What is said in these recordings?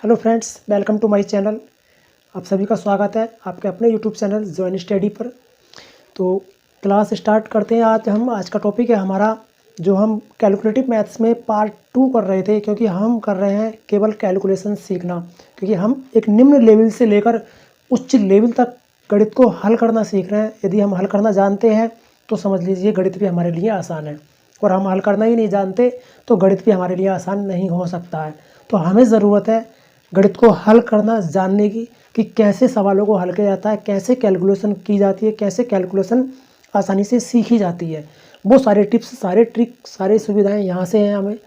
Hello friends, welcome to my channel. आप सभी का स्वागत है आपके अपने यूट्यूब चैनल जॉइन स्टडी पर। तो क्लास स्टार्ट करते हैं। आज का टॉपिक है हमारा जो हम कैलकुलेटिव मैथ्स में पार्ट 2 कर रहे थे, क्योंकि हम कर रहे हैं केवल कैलकुलेशन सीखना, क्योंकि हम एक निम्न लेवल से लेकर उच्च लेवल तक गणित को हल करना सीख रहे हैं। यदि हम हल करना जानते हैं तो समझ लीजिए गणित भी हमारे लिए आसान है, और हम हल करना ही नहीं जानते तो गणित भी हमारे लिए आसान नहीं हो सकता है। तो हमें ज़रूरत है गणित को हल करना जानने की, कि कैसे सवालों को हल किया जाता है, कैसे कैलकुलेशन की जाती है, कैसे कैलकुलेशन आसानी से सीखी जाती है। वो सारे टिप्स, सारे ट्रिक, सारी सुविधाएं यहाँ से हैं हमें।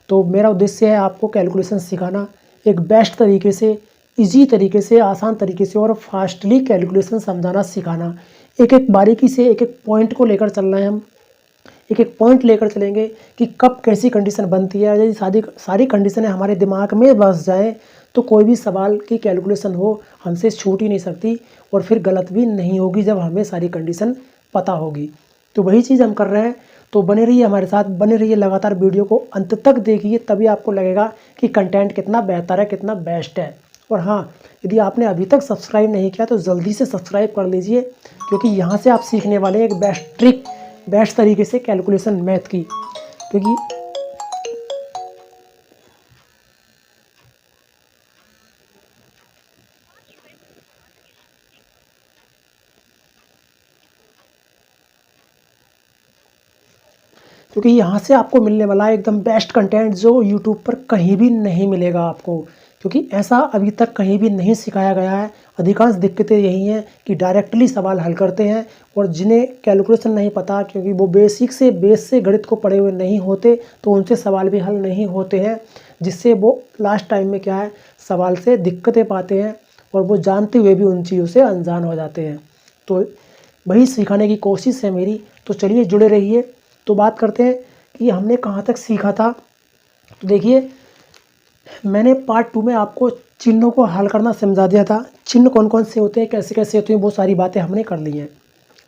तो मेरा उद्देश्य है आपको कैलकुलेशन सिखाना, एक बेस्ट तरीके से, इजी तरीके से, आसान तरीके से और फास्टली कैलकुलेशन समझाना सिखाना। एक एक बारीकी से एक एक पॉइंट को लेकर चलना है। हम एक एक पॉइंट लेकर चलेंगे कि कब कैसी कंडीशन बनती है। यदि सारी कंडीशनें हमारे दिमाग में बस जाएं तो कोई भी सवाल की कैलकुलेशन हो हमसे छूट ही नहीं सकती, और फिर गलत भी नहीं होगी जब हमें सारी कंडीशन पता होगी। तो वही चीज़ हम कर रहे हैं। तो बने रहिए हमारे साथ, बने रहिए लगातार, वीडियो को अंत तक देखिए, तभी आपको लगेगा कि कंटेंट कितना बेहतर है, कितना बेस्ट है। और हाँ, यदि आपने अभी तक सब्सक्राइब नहीं किया तो जल्दी से सब्सक्राइब कर लीजिए, क्योंकि यहाँ से आप सीखने वाले हैं एक बेस्ट ट्रिक, बेस्ट तरीके से कैलकुलेशन मैथ की। क्योंकि यहाँ से आपको मिलने वाला है एकदम बेस्ट कंटेंट जो यूट्यूब पर कहीं भी नहीं मिलेगा आपको, क्योंकि ऐसा अभी तक कहीं भी नहीं सिखाया गया है। अधिकांश दिक्कतें यही हैं कि डायरेक्टली सवाल हल करते हैं, और जिन्हें कैलकुलेशन नहीं पता, क्योंकि वो बेस से गणित को पढ़े हुए नहीं होते, तो उनसे सवाल भी हल नहीं होते हैं, जिससे वो लास्ट टाइम में क्या है, सवाल से दिक्कतें पाते हैं, और वो जानते हुए भी उन चीज़ों से अनजान हो जाते हैं। तो वही सिखाने की कोशिश है मेरी। तो चलिए जुड़े रहिए। तो बात करते हैं कि हमने कहाँ तक सीखा था। तो देखिए, मैंने पार्ट 2 में आपको चिन्हों को हल करना समझा दिया था। चिन्ह कौन कौन से होते हैं, कैसे कैसे होते हैं, वो सारी बातें हमने कर ली हैं।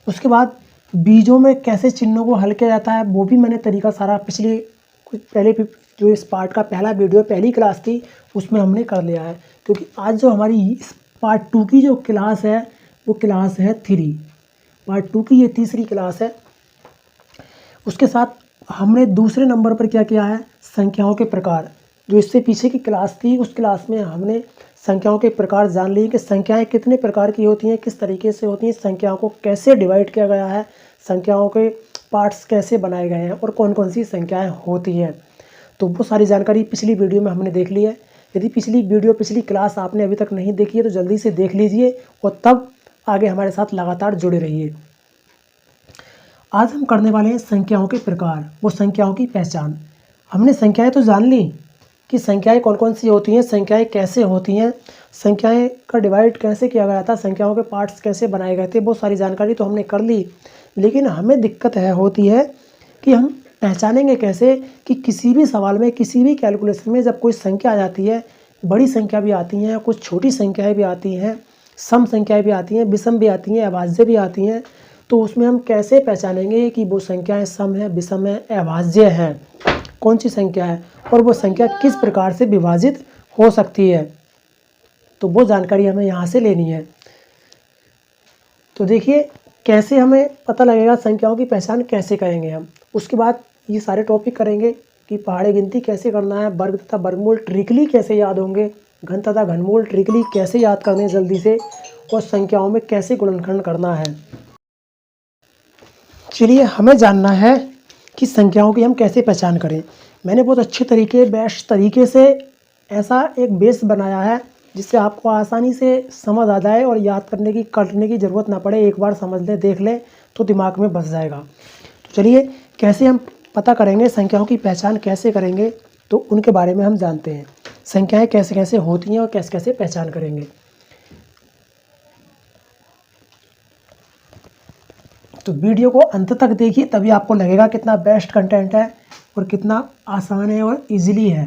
उसके बाद बीजों में कैसे चिन्हों को हल किया जाता है, वो भी मैंने तरीका सारा पहले भी जो इस पार्ट का पहला वीडियो, पहली क्लास थी, उसमें हमने कर लिया है। क्योंकि आज जो हमारी इस पार्ट 2 की जो क्लास है वो क्लास है 3। पार्ट 2 की ये तीसरी क्लास है। उसके साथ हमने दूसरे नंबर पर क्या किया है, संख्याओं के प्रकार। जो इससे पीछे की क्लास थी, उस क्लास में हमने संख्याओं के प्रकार जान लिए कि संख्याएं कितने प्रकार की होती हैं, किस तरीके से होती हैं, संख्याओं को कैसे डिवाइड किया गया है, संख्याओं के पार्ट्स कैसे बनाए गए हैं, और कौन कौन सी संख्याएं होती हैं। तो वो सारी जानकारी पिछली वीडियो में हमने देख ली है। यदि पिछली क्लास आपने अभी तक नहीं देखी है तो जल्दी से देख लीजिए, और तब आगे हमारे साथ लगातार जुड़े रहिए। आज हम करने वाले हैं संख्याओं के प्रकार, वो संख्याओं की पहचान। हमने संख्याएं तो जान ली कि संख्याएं कौन कौन सी होती हैं, संख्याएं कैसे होती हैं, संख्याएं का डिवाइड कैसे किया गया था, संख्याओं के पार्ट्स कैसे बनाए गए थे, वो सारी जानकारी तो हमने कर ली। लेकिन हमें दिक्कत होती है कि हम पहचानेंगे कैसे कि किसी भी सवाल में, किसी भी कैलकुलेशन में जब कोई संख्या आ जाती है, बड़ी संख्या भी आती हैं, कुछ छोटी संख्याएँ भी आती हैं, सम संख्याएँ भी आती हैं, विषम भी आती हैं, अभाज्य भी आती हैं, तो उसमें हम कैसे पहचानेंगे कि वो संख्याएं सम है, विषम है, अभाज्य है, कौन सी संख्या है, और वो संख्या किस प्रकार से विभाजित हो सकती है। तो वो जानकारी हमें यहाँ से लेनी है। तो देखिए, कैसे हमें पता लगेगा, संख्याओं की पहचान कैसे करेंगे हम। उसके बाद ये सारे टॉपिक करेंगे कि पहाड़ी गिनती कैसे करना है, वर्ग तथा वर्गमूल ट्रिकली कैसे याद होंगे, घन तथा घनमूल ट्रिकली कैसे याद करने जल्दी से, और संख्याओं में कैसे गुणनखंड करना है। चलिए, हमें जानना है कि संख्याओं की हम कैसे पहचान करें। मैंने बहुत अच्छे तरीके, बेस्ट तरीके से ऐसा एक बेस बनाया है जिससे आपको आसानी से समझ आ जाए और याद करने की ज़रूरत ना पड़े। एक बार समझ लें, देख लें तो दिमाग में बस जाएगा। तो चलिए, कैसे हम पता करेंगे, संख्याओं की पहचान कैसे करेंगे, तो उनके बारे में हम जानते हैं। संख्याएँ कैसे कैसे होती हैं और कैसे कैसे पहचान करेंगे। तो वीडियो को अंत तक देखिए, तभी आपको लगेगा कितना बेस्ट कंटेंट है और कितना आसान है और इजीली है।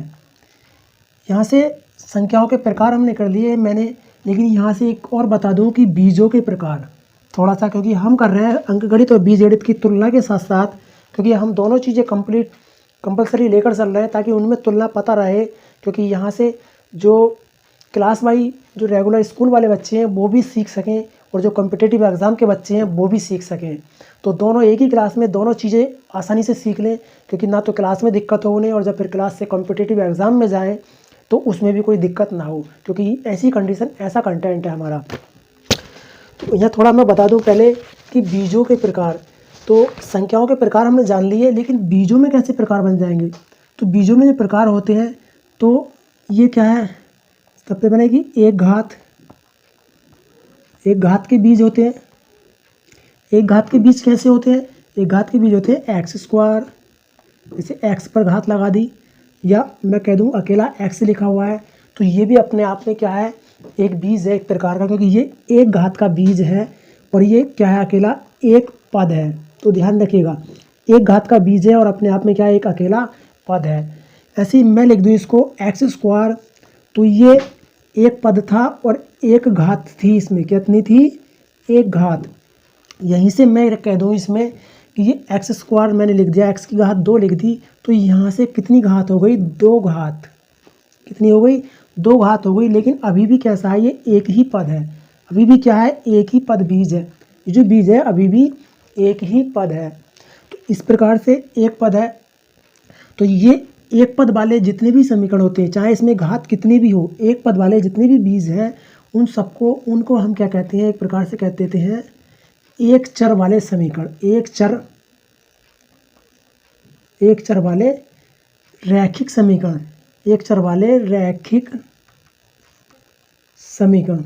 यहाँ से संख्याओं के प्रकार हमने कर लिए मैंने, लेकिन यहाँ से एक और बता दूँ कि बीजों के प्रकार थोड़ा सा, क्योंकि हम कर रहे हैं अंकगणित और बीजगणित की तुलना के साथ साथ, क्योंकि हम दोनों चीज़ें कंपलसरी लेकर चल रहे हैं ताकि उनमें तुलना पता रहे। क्योंकि यहाँ से जो क्लास वाई जो रेगुलर स्कूल वाले बच्चे हैं वो भी सीख सकें और जो कॉम्पिटिटिव एग्ज़ाम के बच्चे हैं वो भी सीख सकें। तो दोनों एक ही क्लास में दोनों चीज़ें आसानी से सीख लें, क्योंकि ना तो क्लास में दिक्कत हो उन्हें और जब फिर क्लास से कॉम्पिटिटिव एग्ज़ाम में जाएँ तो उसमें भी कोई दिक्कत ना हो, क्योंकि ऐसी कंडीशन ऐसा कंटेंट है हमारा। तो यहाँ थोड़ा मैं बता दूँ पहले कि बीजों के प्रकार, तो संख्याओं के प्रकार हमने जान लिए, लेकिन बीजों में कैसे प्रकार बन जाएंगे। तो बीजों में जो प्रकार होते हैं तो ये क्या है, सबसे बनेगी एक घात के बीज होते हैं। एक घात के बीज कैसे होते हैं, एक घात के बीज होते हैं एक्स स्क्वायर, जैसे एक्स पर घात लगा दी, या मैं कह दूं अकेला एक्स लिखा हुआ है, तो ये भी अपने आप में क्या है, एक बीज है एक प्रकार का, क्योंकि ये एक घात का बीज है और ये क्या है, अकेला एक पद है। तो ध्यान रखिएगा, एक घात का बीज है और अपने आप में क्या है, एक अकेला पद है। ऐसे ही मैं लिख दूं इसको एक्स स्क्वायर, तो ये एक पद था और एक घात थी, इसमें कितनी थी, एक घात। यहीं से मैं कह दूं इसमें कि ये एक्स स्क्वायर मैंने लिख दिया, एक्स की घात 2 लिख दी, तो यहाँ से कितनी घात हो गई, 2 घात। कितनी हो गई, 2 घात हो गई। लेकिन अभी भी कैसा है, ये एक ही पद है, अभी भी क्या है, एक ही पद बीज है। ये जो बीज है अभी भी एक ही पद है। तो इस प्रकार से एक पद है, तो ये एक पद वाले जितने भी समीकरण होते हैं, चाहे इसमें घात कितनी भी हो, एक पद वाले जितने भी बीज हैं उन सबको, उनको हम क्या कहते हैं, एक प्रकार से कह देते हैं एक चर वाले समीकरण। एक चर वाले रैखिक समीकरण, एक चर वाले रैखिक समीकरण।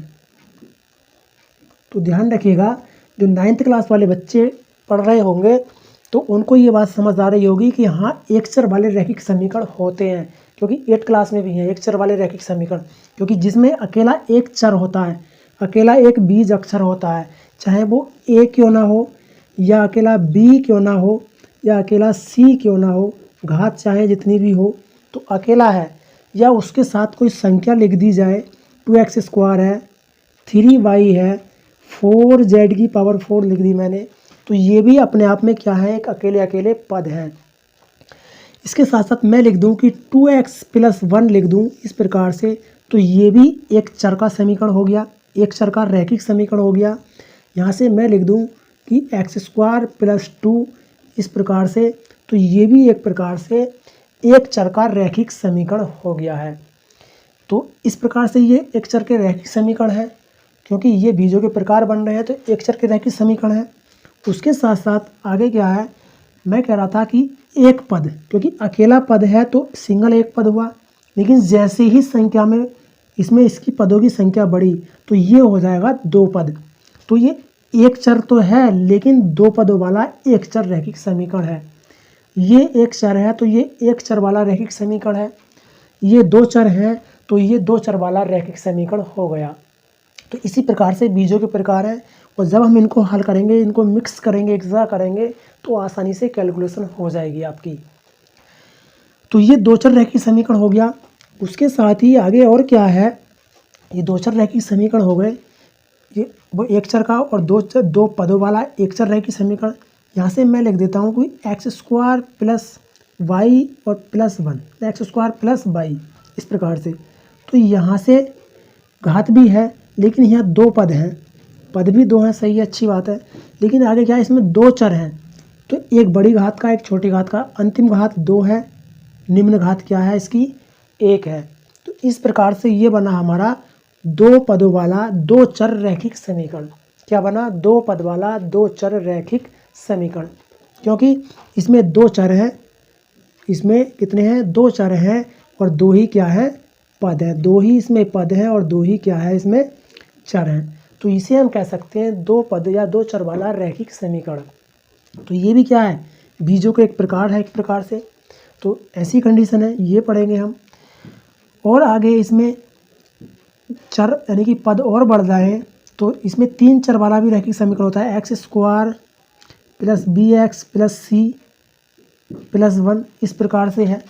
तो ध्यान रखिएगा, जो 9th क्लास वाले बच्चे पढ़ रहे होंगे तो उनको ये बात समझ आ रही होगी कि हाँ एक चर वाले रैखिक समीकरण होते हैं, क्योंकि 8th क्लास में भी हैं एक चर वाले रैखिक समीकरण, क्योंकि जिसमें अकेला एक चर होता है, अकेला एक बीज अक्षर होता है, चाहे वो ए क्यों ना हो, या अकेला बी क्यों ना हो, या अकेला सी क्यों ना हो, घात चाहे जितनी भी हो, तो अकेला है। या उसके साथ कोई संख्या लिख दी जाए, 2x स्क्वायर है, 3y है, 4z की पावर 4 लिख दी मैंने, तो ये भी अपने आप में क्या है, एक अकेले पद हैं। इसके साथ साथ मैं लिख दूं कि 2x + 1 लिख दूं इस प्रकार से, तो ये भी एक चर का समीकरण हो गया, एक चर का रैखिक समीकरण हो गया। यहाँ से मैं लिख दूं कि x² + 2 इस प्रकार से, तो ये भी एक प्रकार से एक चर का रैखिक समीकरण हो गया है। तो इस प्रकार से ये एक चर के रैखिक समीकरण है, क्योंकि ये बीजों के प्रकार बन रहे हैं, तो एक चर के रैखिक समीकरण है। उसके साथ साथ आगे क्या है, मैं कह रहा था कि एक पद, क्योंकि अकेला पद है तो सिंगल एक पद हुआ, लेकिन जैसे ही संख्या में इसमें इसकी पदों की संख्या बढ़ी तो ये हो जाएगा 2 पद। तो ये एक चर तो है लेकिन 2 पदों वाला एक चर रैखिक समीकरण है। ये एक चर है तो ये एक चर वाला रैखिक समीकरण है, ये 2 चर हैं तो ये 2 चर वाला रैखिक समीकरण हो गया। तो इसी प्रकार से बीजों के प्रकार हैं, और जब हम इनको हल करेंगे, इनको मिक्स करेंगे, एक्स्ट्रा करेंगे, तो आसानी से कैलकुलेशन हो जाएगी आपकी। तो ये 2 चर रैखिक समीकरण हो गया। उसके साथ ही आगे और क्या है, ये 2 चर रैखिक समीकरण हो गए, ये वो एक चर का और 2 पदों वाला एक चर रैखिक समीकरण। यहाँ से मैं लिख देता हूँ कि x² + y और +1, x² + y इस प्रकार से। तो यहाँ से घात भी है लेकिन यहाँ 2 पद हैं, पद भी 2 हैं, सही है, अच्छी बात है। लेकिन आगे क्या है, इसमें 2 चर हैं, तो एक बड़ी घात का एक छोटी घात का, अंतिम घात 2 है, निम्न घात क्या है इसकी, 1 है। तो इस प्रकार से ये बना हमारा 2 पदों वाला 2 चर रैखिक समीकरण। क्या बना, 2 पद वाला 2 चर रैखिक समीकरण, क्योंकि इसमें 2 चर हैं, इसमें कितने हैं, 2 चर हैं और 2 ही क्या है, पद है, 2 ही इसमें पद है और 2 ही क्या है, इसमें चर हैं। तो इसे हम कह सकते हैं 2 पद या 2 चर वाला रैखिक समीकरण। तो ये भी क्या है, बीजों का एक प्रकार है एक प्रकार से। तो ऐसी कंडीशन है, ये पढ़ेंगे हम। और आगे इसमें चर यानी कि पद और बढ़ रहे हैं, तो इसमें 3 चर वाला भी रैखिक समीकरण होता है, x² + bx + c + 1 इस प्रकार से है।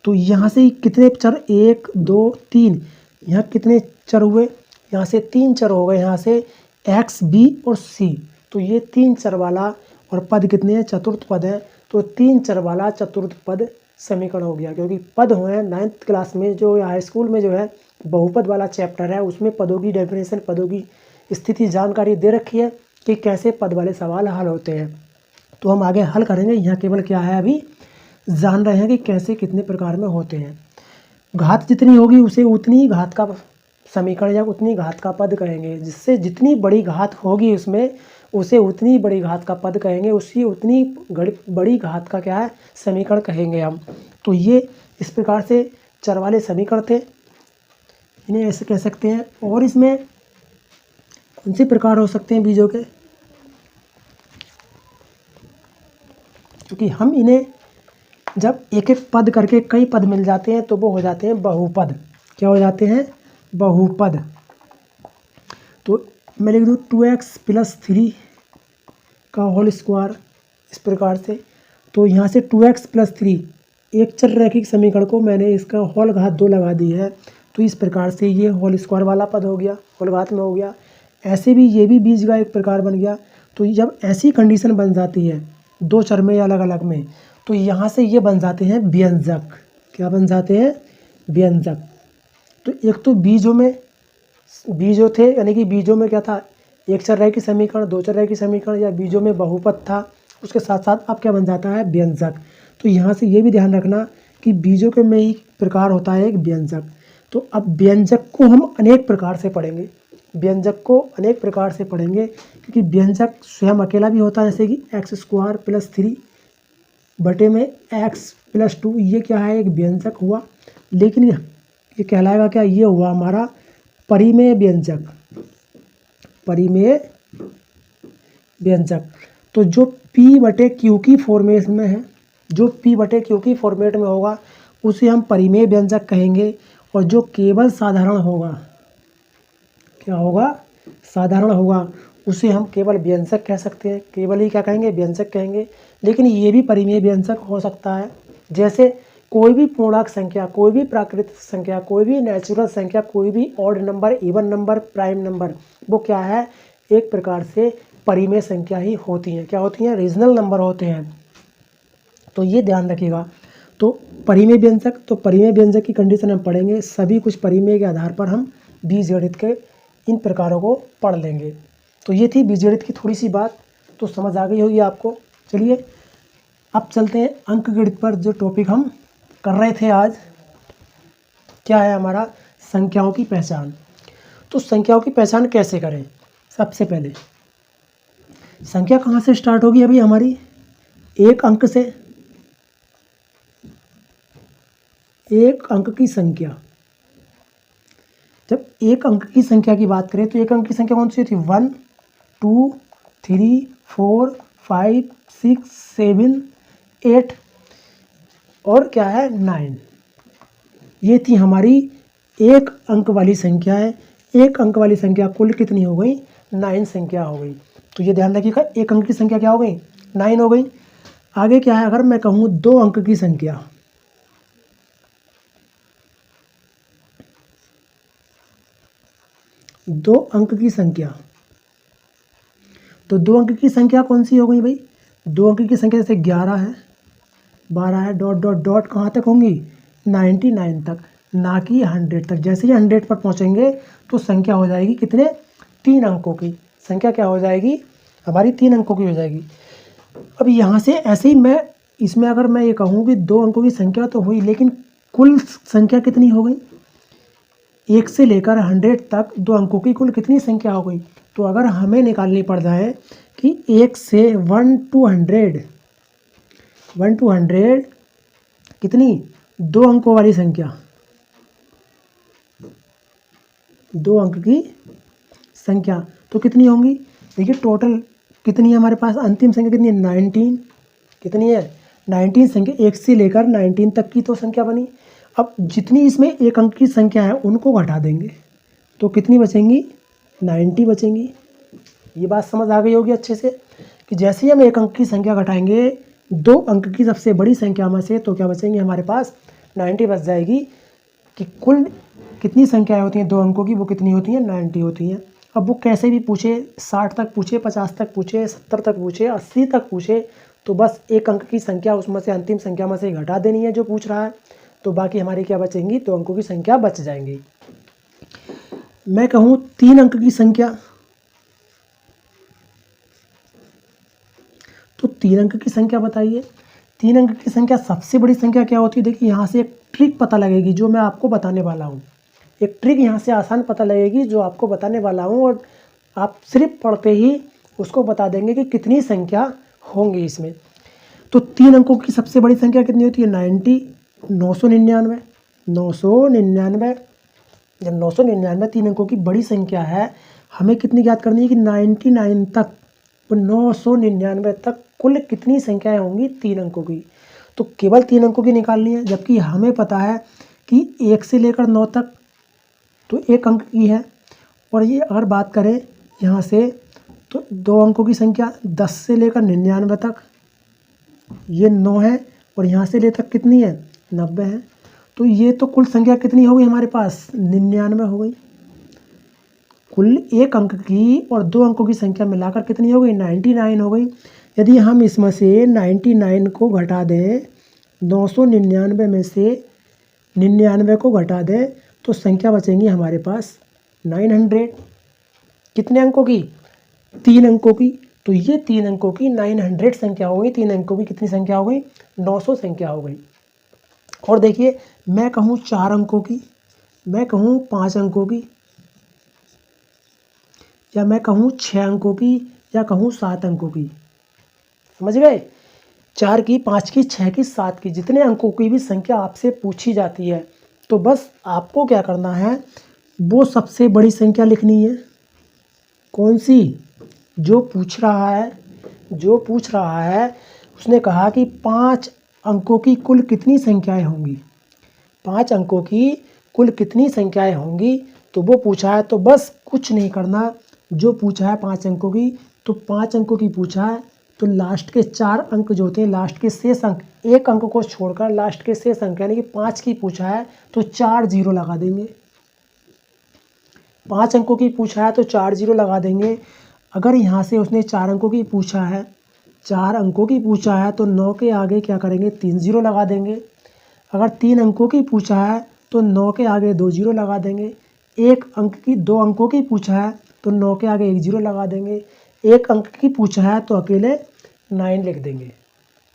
तो यहाँ से कितने चर, 1 2 3, यहाँ कितने चर हुए, यहाँ से 3 चर हो गए, यहाँ से x b और c, तो ये 3 चर वाला, और पद कितने हैं, चतुर्थ पद है, तो 3 चर वाला चतुर्थ पद समीकरण हो गया। क्योंकि पद हुए हैं 9th क्लास में, जो हाई स्कूल में जो है बहुपद वाला चैप्टर है, उसमें पदों की डेफिनेशन, पदों की स्थिति जानकारी दे रखी है कि कैसे पद वाले सवाल हल होते हैं। तो हम आगे हल करेंगे। यहाँ केवल क्या है, अभी जान रहे हैं कि कैसे कितने प्रकार में होते हैं। घात जितनी होगी उसे उतनी घात का समीकरण या उतनी घात का पद कहेंगे। जिससे जितनी बड़ी घात होगी उसमें उसे उतनी बड़ी घात का पद कहेंगे, उसी उतनी बड़ी घात का क्या है, समीकरण कहेंगे हम। तो ये इस प्रकार से चर वाले समीकरण थे, इन्हें ऐसे कह सकते हैं। और इसमें कौन से प्रकार हो सकते हैं बीजों के, क्योंकि हम इन्हें जब एक एक पद करके कई पद मिल जाते हैं तो वो हो जाते हैं बहुपद। क्या हो जाते हैं, बहुपद। तो मैं लिख दूँ 2x + 3 का होल स्क्वायर इस प्रकार से। तो यहाँ से 2x + 3 एक चर रैखिक समीकरण को मैंने इसका होल घात 2 लगा दी है, तो इस प्रकार से ये होल स्क्वायर वाला पद हो गया, होल घात में हो गया। ऐसे भी ये भी बीज का एक प्रकार बन गया। तो जब ऐसी कंडीशन बन जाती है दो चर में या अलग अलग में, तो यहाँ से ये बन जाते हैं व्यंजक। क्या बन जाते हैं, व्यंजक। तो एक तो बीजों थे, यानी कि बीजों में क्या था, एक चर रैखिक समीकरण, दो चर रैखिक समीकरण, या बीजों में बहुपद था, उसके साथ साथ अब क्या बन जाता है, व्यंजक। तो यहाँ से ये भी ध्यान रखना कि बीजों के में ही प्रकार होता है एक व्यंजक। तो अब व्यंजक को हम अनेक प्रकार से पढ़ेंगे, व्यंजक को अनेक प्रकार से पढ़ेंगे, क्योंकि व्यंजक स्वयं अकेला भी होता है, जैसे कि x² + 3 बटे में x + 2, ये क्या है, एक व्यंजक हुआ। लेकिन ये कहलाएगा क्या, ये हुआ हमारा परिमेय व्यंजक, परिमेय व्यंजक। तो जो p/q की फॉर्मेट में है, जो p/q की फॉर्मेट में होगा उसे हम परिमेय व्यंजक कहेंगे। और जो केवल साधारण होगा, क्या होगा, साधारण होगा, उसे हम केवल व्यंजक कह सकते हैं। केवल ही क्या कहेंगे, व्यंजक कहेंगे। लेकिन ये भी परिमेय व्यंजक हो सकता है। जैसे कोई भी पूर्णांक संख्या, कोई भी प्राकृतिक संख्या, कोई भी नेचुरल संख्या, कोई भी odd number, even number, prime number, वो क्या है, एक प्रकार से परिमेय संख्या ही होती हैं। क्या होती हैं, रीजनल नंबर होते हैं। तो ये ध्यान रखिएगा। तो परिमेय व्यंजक, तो परिमेय व्यंजक की कंडीशन हम पढ़ेंगे। सभी कुछ परिमेय के आधार पर हम बीजगणित के इन प्रकारों को पढ़ लेंगे। तो ये थी बीजगणित की थोड़ी सी बात, तो समझ आ गई होगी आपको। चलिए अब चलते हैं अंकगणित पर। जो टॉपिक हम कर रहे थे आज, क्या है हमारा, संख्याओं की पहचान। तो संख्याओं की पहचान कैसे करें। सबसे पहले संख्या कहाँ से स्टार्ट होगी, अभी हमारी एक अंक से। एक अंक की संख्या, जब एक अंक की संख्या की बात करें तो एक अंक की संख्या कौन सी होती है, 1 2 3 4 5 6 7 8 और क्या है, 9। ये थी हमारी एक अंक वाली संख्या है। एक अंक वाली संख्या कुल कितनी हो गई, 9 संख्या हो गई। तो ये ध्यान रखिएगा, एक अंक की संख्या क्या हो गई, 9 हो गई। आगे क्या है, अगर मैं कहूँ दो अंक की संख्या, दो अंक की संख्या, तो दो अंक की संख्या कौन सी हो गई भाई, दो अंक की संख्या जैसे 11 है, 12 है, डॉट डॉट डॉट कहाँ तक होंगी, 99 तक, ना कि 100 तक। जैसे ही 100 पर पहुँचेंगे तो संख्या हो जाएगी कितने, 3 अंकों की संख्या। क्या हो जाएगी हमारी, 3 अंकों की हो जाएगी। अब यहाँ से ऐसे ही मैं इसमें अगर मैं ये कहूँ कि दो अंकों की संख्या तो हुई, लेकिन कुल संख्या कितनी हो गई, 1 से लेकर 100 तक दो अंकों की कुल कितनी संख्या हो गई। तो अगर हमें निकालनी पड़ जाए कि 1 से 1 to 100 कितनी, दो अंकों वाली संख्या, दो अंक की संख्या, तो कितनी होंगी, देखिए टोटल कितनी है हमारे पास, अंतिम संख्या कितनी है, 19। कितनी है, 19 संख्या, 1 से लेकर 19 तक की तो संख्या बनी। अब जितनी इसमें एक अंक की संख्या है उनको घटा देंगे तो कितनी बचेंगी, 90 बचेंगी। ये बात समझ आ गई होगी अच्छे से कि जैसे ही हम एक अंक की संख्या घटाएंगे दो अंक की सबसे बड़ी संख्या में से, तो क्या बचेंगे हमारे पास, 90 बच जाएगी। कि कुल कितनी संख्याएं होती हैं दो अंकों की, वो कितनी होती हैं, 90 होती हैं। अब वो कैसे भी पूछे, 60 तक पूछे, 50 तक पूछे, 70 तक पूछे, 80 तक पूछे, तो बस एक अंक की संख्या उसमें से अंतिम संख्या में से घटा देनी है जो पूछ रहा है, तो बाकी हमारी क्या बचेंगी, दो अंकों की संख्या बच जाएंगी। मैं कहूँ 3 अंक की संख्या, तो 3 अंक की संख्या बताइए। 3 अंक की संख्या सबसे बड़ी संख्या क्या होती है? देखिए यहाँ से एक ट्रिक पता लगेगी जो मैं आपको बताने वाला हूँ। एक ट्रिक यहाँ से आसान पता लगेगी जो आपको बताने वाला हूँ, और आप सिर्फ पढ़ते ही उसको बता देंगे कि कितनी संख्या होंगी इसमें। तो 3 अंकों की सबसे बड़ी संख्या कितनी होती है? 90, 999, 999। जब 999 3 अंकों की बड़ी संख्या है, हमें कितनी याद करनी है कि 99 तक, तो 999 तक कुल कितनी संख्याएं होंगी 3 अंकों की? तो केवल 3 अंकों की निकालनी है, जबकि हमें पता है कि 1 से लेकर 9 तक तो 1 अंक की है। और ये अगर बात करें यहाँ से, तो 2 अंकों की संख्या 10 से लेकर 99 तक, ये 9 है, और यहाँ से ले तक कितनी है? 90 है। तो ये तो कुल संख्या कितनी हो गई हमारे पास? 99 हो गई। कुल 1 अंक की और 2 अंकों की संख्या मिलाकर कितनी हो गई? 99 हो गई। यदि हम इसमें से 99 को घटा दें, 999 में से 99 को घटा दें, तो संख्या बचेंगी हमारे पास 900। कितने अंकों की? 3 अंकों की। तो ये 3 अंकों की 900 संख्या हो गई। 3 अंकों की कितनी संख्या हो गई? 900 संख्या हो गई। और देखिए, मैं कहूँ 4 अंकों की, मैं कहूँ 5 अंकों की, या मैं कहूँ 6 अंकों की, या कहूँ 7 अंकों की। समझ गए? 4 की, 5 की, 6 की, 7 की, जितने अंकों की भी संख्या आपसे पूछी जाती है, तो बस आपको क्या करना है, वो सबसे बड़ी संख्या लिखनी है। कौन सी? जो पूछ रहा है, जो पूछ रहा है उसने कहा कि 5 अंकों की कुल कितनी संख्याएं होंगी, 5 अंकों की कुल कितनी संख्याएं होंगी, तो वो पूछा है। तो बस कुछ नहीं करना, जो पूछा है 5 अंकों की, तो 5 अंकों की पूछा है, तो लास्ट के 4 अंक जो होते हैं, लास्ट के शेष अंक, 1 अंक को छोड़कर लास्ट के शेष अंक, यानी कि 5 की पूछा है तो 4 जीरो लगा देंगे। 5 अंकों की पूछा है तो 4 जीरो लगा देंगे। अगर यहाँ से उसने 4 अंकों की पूछा है, 4 अंकों की पूछा है, तो 9 के आगे क्या करेंगे? 3 जीरो लगा देंगे। अगर 3 अंकों की पूछा है तो 9 के आगे 2 जीरो लगा देंगे। 1 अंक की, 2 अंकों की पूछा है तो 9 के आगे 1 जीरो लगा देंगे। 1 अंक की पूछा है तो अकेले 9 लिख देंगे।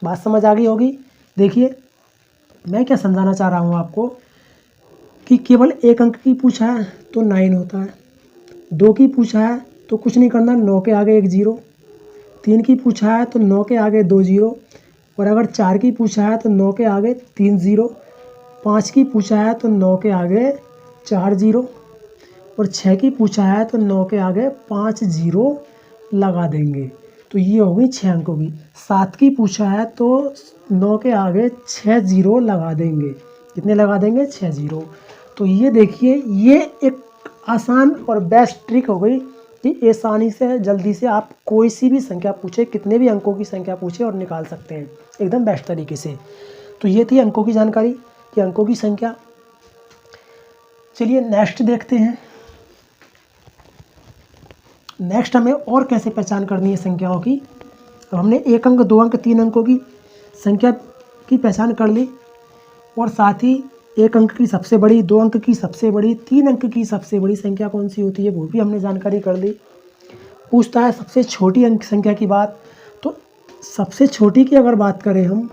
बात समझ आ गई होगी। देखिए, मैं क्या समझाना चाह रहा हूँ आपको कि केवल 1 अंक की पूछा है तो 9 होता है, 2 की पूछा है तो कुछ नहीं करना, 9 के आगे 1 जीरो, 3 की पूछा है तो 9 के आगे 2 जीरो, और अगर 4 की पूछा है तो 9 के आगे 3 जीरो, 5 की पूछा है तो 9 के आगे 4 जीरो, और 6 की पूछा है तो 9 के आगे 5 जीरो लगा देंगे। तो ये हो गई 6 अंकों की। 7 की पूछा है तो 9 के आगे 6 जीरो लगा देंगे। कितने लगा देंगे? 6 जीरो। तो ये देखिए, ये एक आसान और बेस्ट ट्रिक हो गई कि आसानी से, जल्दी से आप कोई सी भी संख्या पूछे, कितने भी अंकों की संख्या पूछे और निकाल सकते हैं एकदम बेस्ट तरीके से। तो ये थी अंकों की जानकारी कि अंकों की संख्या। चलिए नेक्स्ट देखते हैं। नेक्स्ट हमें और कैसे पहचान करनी है संख्याओं की। अब हमने 1 अंक, 2 अंक, 3 अंकों की संख्या की पहचान कर ली, और साथ ही 1 अंक की सबसे बड़ी, 2 अंक की सबसे बड़ी, 3 अंक की सबसे बड़ी संख्या कौन सी होती है वो भी हमने जानकारी कर ली। पूछता है सबसे छोटी अंक संख्या की बात, तो सबसे छोटी की अगर बात करें हम,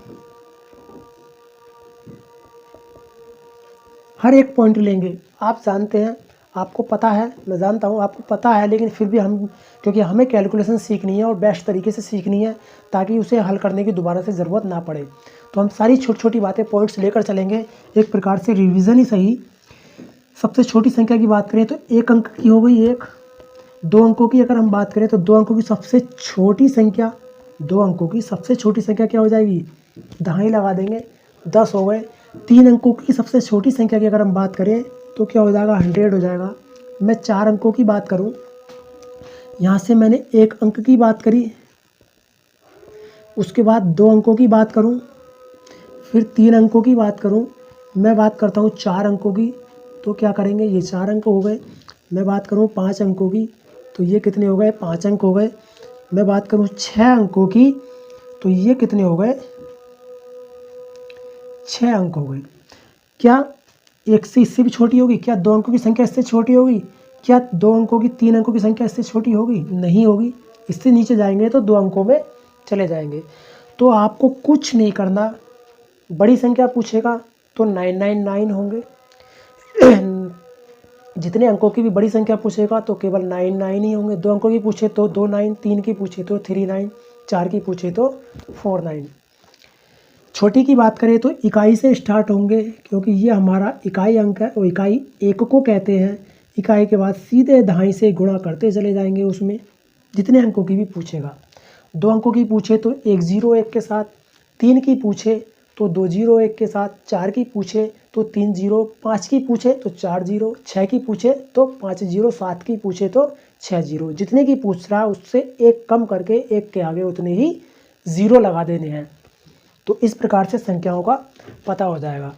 हर एक पॉइंट लेंगे। आप जानते हैं, आपको पता है, मैं जानता हूँ आपको पता है, लेकिन फिर भी हम, क्योंकि हमें कैलकुलेशन सीखनी है और बेस्ट तरीके से सीखनी है ताकि उसे हल करने की दोबारा से ज़रूरत ना पड़े, तो हम सारी छोटी छोटी बातें, पॉइंट्स लेकर चलेंगे, एक प्रकार से रिवीजन ही सही। सबसे छोटी संख्या की बात करें तो 1 अंक की हो गई 1। 2 अंकों की अगर हम बात करें तो 2 अंकों की सबसे छोटी संख्या, 2 अंकों की सबसे छोटी संख्या क्या हो जाएगी? दहाई लगा देंगे, 10 हो गए। 3 अंकों की सबसे छोटी संख्या की अगर हम बात करें तो क्या हो जाएगा? 100 हो जाएगा। मैं 4 अंकों की बात करूं, यहाँ से मैंने 1 अंक की बात करी, उसके बाद 2 अंकों की बात करूं, फिर 3 अंकों की बात करूं, मैं बात करता हूं 4 अंकों की, तो क्या करेंगे? ये 4 अंक हो गए। मैं बात करूं 5 अंकों की, तो ये कितने हो गए? 5 अंक हो गए। मैं बात करूं 6 अंकों की, तो ये कितने हो गए? 6 अंक हो गए। क्या एक से इससे भी छोटी होगी? क्या 2 अंकों की संख्या इससे छोटी होगी? क्या 2 अंकों की 3 अंकों की संख्या इससे छोटी होगी? नहीं होगी। इससे नीचे जाएंगे तो 2 अंकों में चले जाएंगे। तो आपको कुछ नहीं करना, बड़ी संख्या पूछेगा तो 999 होंगे, जितने अंकों की भी बड़ी संख्या पूछेगा तो केवल 99 ही होंगे। 2 अंकों की पूछे तो 29, 3 की पूछे तो 39, 4 की पूछे तो 49। छोटी की बात करें तो इकाई से स्टार्ट होंगे, क्योंकि ये हमारा इकाई अंक है और इकाई एक को कहते हैं। इकाई के बाद सीधे दहाई से गुणा करते चले जाएंगे उसमें, जितने अंकों की भी पूछेगा। 2 अंकों की पूछे तो 101 के साथ, 3 की पूछे तो 201 के साथ, 4 की पूछे तो 30, 5 की पूछे तो 40, 6 की पूछे तो 50, 7 की पूछे तो 60। जितने की पूछ रहा है उससे एक कम करके एक के आगे उतने ही ज़ीरो लगा देने हैं। तो इस प्रकार से संख्याओं का पता हो जाएगा।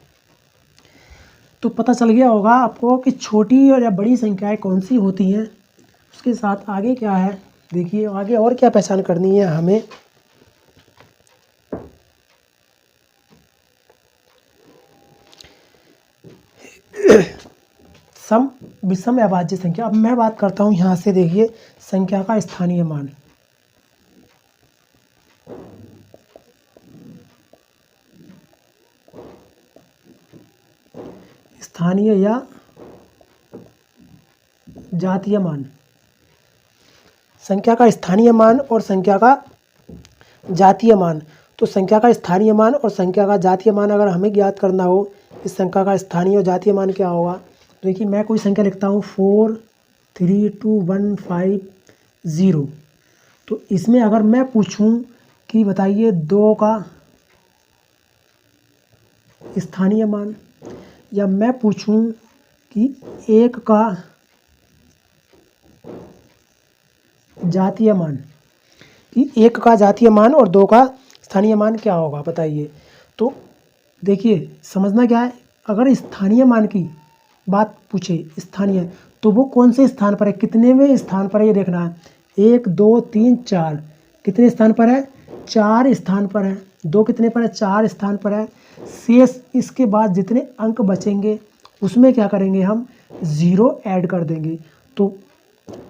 तो पता चल गया होगा आपको कि छोटी और या बड़ी संख्याएं कौन सी होती हैं। उसके साथ आगे क्या है, देखिए आगे और क्या पहचान करनी है हमें। सम, विषम, अभाज्य संख्या। अब मैं बात करता हूँ यहाँ से, देखिए संख्या का स्थानीय मान। स्थानीय या जातीय मान। संख्या का स्थानीय मान और संख्या का जातीय मान। तो संख्या का स्थानीय मान और संख्या का जातीय मान अगर हमें ज्ञात करना हो, इस संख्या का स्थानीय और जातीय मान क्या होगा। तो देखिए मैं कोई संख्या लिखता हूँ 4321550। तो इसमें अगर मैं पूछूं कि बताइए 2 का स्थानीय मान, या मैं पूछूं कि 1 का जातीय मान, कि 1 का जातीय मान और 2 का स्थानीय मान क्या होगा बताइए। तो देखिए समझना क्या है, अगर स्थानीय मान की बात पूछे, स्थानीय, तो वो कौन से स्थान पर है, कितने स्थान पर है, ये देखना है। 1 2 3 4 कितने स्थान पर है, 4 स्थान पर है। 2 कितने पर है, 4 स्थान पर है। शेष इसके बाद जितने अंक बचेंगे उसमें क्या करेंगे, हम 0 ऐड कर देंगे। तो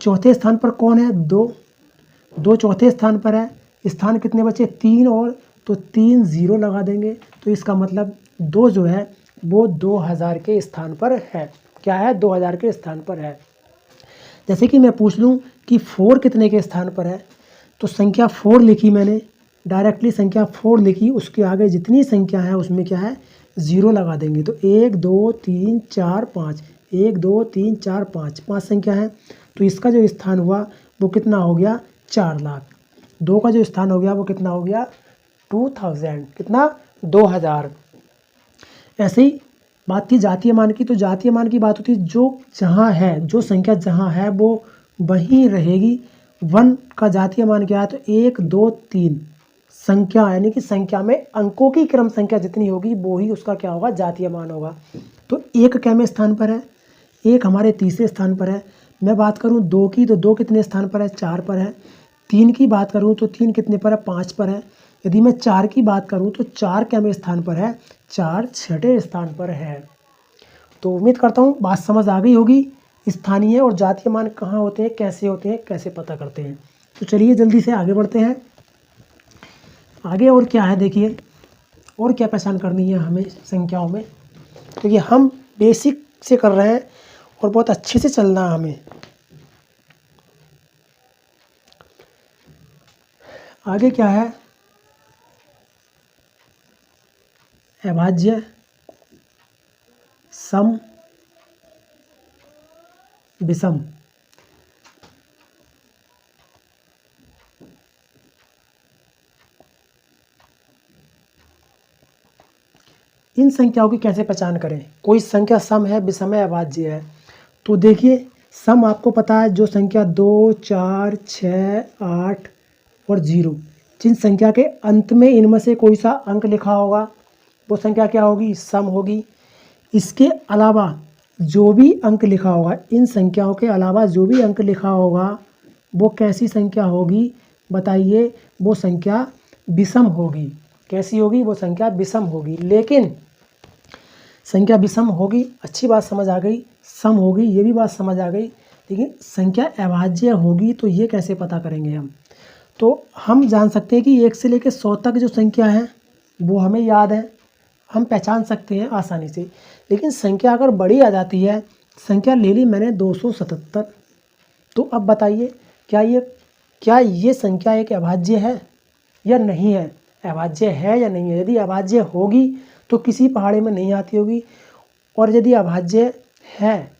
चौथे स्थान पर कौन है, 2 चौथे स्थान पर है। स्थान कितने बचे, 3 और, तो 3 0 लगा देंगे। तो इसका मतलब 2 जो है वो 2000 के स्थान पर है। क्या है, 2000 के स्थान पर है। जैसे कि मैं पूछ लूँ कि 4 कितने के स्थान पर है, तो संख्या 4 लिखी मैंने, डायरेक्टली संख्या 4 लिखी, उसके आगे जितनी संख्या है उसमें क्या है, 0 लगा देंगे। तो 1 2 3 4 5, 1 2 3 4 5, 5 संख्या है। तो इसका जो स्थान हुआ वो कितना हो गया, 4 लाख। 2 का जो स्थान हो गया वो कितना हो गया, 2000, कितना, 2000। ऐसे ही बात थी जातीय मान की। तो जातीय मान की बात होती है जो जहाँ है, जो संख्या जहाँ है वो वहीं रहेगी। 1 का जातीय मान क्या है, तो 1 2 3 संख्या, यानी कि संख्या में अंकों की क्रम संख्या जितनी होगी वो ही उसका क्या होगा, जातीय मान होगा। तो 1 कैमें स्थान पर है, 1 हमारे तीसरे स्थान पर है। मैं बात करूँ 2 की, तो 2 कितने स्थान पर है, 4 पर है। 3 की बात करूँ तो 3 कितने पर है, 5 पर है। यदि मैं 4 की बात करूँ तो 4 कैमें स्थान पर है, 4 छठे स्थान पर है। तो उम्मीद करता हूँ बात समझ आ गई होगी। स्थानीय और जातीय मान कहाँ होते हैं, कैसे पता करते हैं। तो चलिए जल्दी से आगे बढ़ते हैं। आगे और क्या है, देखिए और क्या पहचान करनी है हमें संख्याओं में। तो ये हम बेसिक से कर रहे हैं और बहुत अच्छे से चलना है हमें। आगे क्या है, अभाज्य, सम, विषम। इन संख्याओं की कैसे पहचान करें, कोई संख्या सम है, विषम है, अभाज्य है। तो देखिए सम आपको पता है, जो संख्या 2 4 6 8 और 0, जिन संख्या के अंत में इनमें से कोई सा अंक लिखा होगा वो संख्या क्या होगी, सम होगी। इसके अलावा जो भी अंक लिखा होगा, इन संख्याओं के अलावा जो भी अंक लिखा होगा वो कैसी संख्या होगी बताइए, वो संख्या विषम होगी। कैसी होगी, वो संख्या विषम होगी। लेकिन संख्या विषम होगी, अच्छी बात समझ आ गई। सम होगी, ये भी बात समझ आ गई। लेकिन संख्या अभाज्य होगी तो ये कैसे पता करेंगे हम? तो हम जान सकते हैं कि 1 से लेकर 100 तक जो संख्या है वो हमें याद है, हम पहचान सकते हैं आसानी से। लेकिन संख्या अगर बड़ी आ जाती है, संख्या ले ली मैंने 277, तो अब बताइए क्या ये संख्या एक अभाज्य है या नहीं है? अभाज्य है या नहीं है? यदि अभाज्य होगी तो किसी पहाड़े में नहीं आती होगी, और यदि अभाज्य है,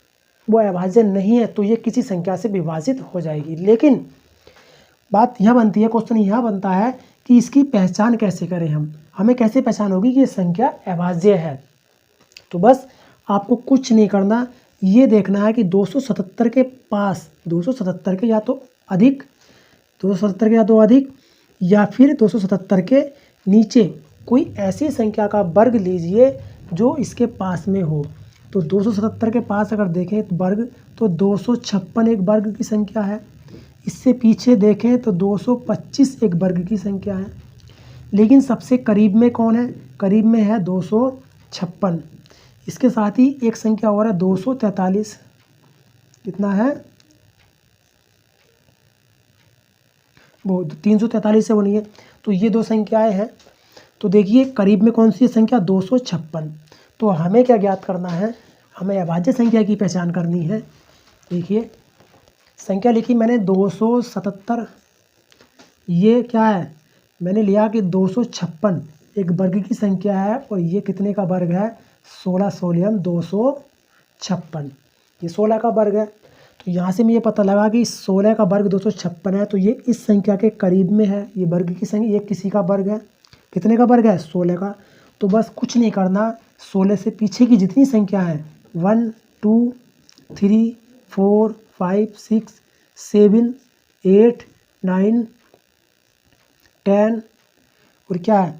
वो अभाज्य नहीं है, तो ये किसी संख्या से विभाजित हो जाएगी। लेकिन बात यह बनती है, क्वेश्चन यह बनता है कि इसकी पहचान कैसे करें हम? हमें कैसे पहचान होगी कि ये संख्या अभाज्य है? तो बस आपको कुछ नहीं करना, ये देखना है कि 277 के पास 277 के या तो अधिक 277 के या तो अधिक या फिर 277 के नीचे कोई ऐसी संख्या का वर्ग लीजिए जो इसके पास में हो। तो 277 के पास अगर देखें तो वर्ग, तो 256 एक वर्ग की संख्या है। इससे पीछे देखें तो 225 एक वर्ग की संख्या है। लेकिन सबसे करीब में कौन है? करीब में है 256। इसके साथ ही एक संख्या और है 243। कितना है? वो 343 से बनी है। तो ये दो संख्याएं हैं। तो देखिए करीब में कौन सी संख्या? 256। तो हमें क्या ज्ञात करना है? हमें अभाज्य संख्या की पहचान करनी है। देखिए संख्या लिखी मैंने 277, ये क्या है? मैंने लिया कि 256 एक वर्ग की संख्या है, और ये कितने का वर्ग है? 16 सोलियम 256, ये 16 का वर्ग है। तो यहाँ से मुझे पता लगा कि 16 का वर्ग 256 है, तो ये इस संख्या के करीब में है। ये वर्ग की संख्या, ये किसी का वर्ग है। कितने का वर्ग है? 16 का। तो बस कुछ नहीं करना, 16 से पीछे की जितनी संख्या है 1 2 3 4 5 6 7 8 9 10 और क्या है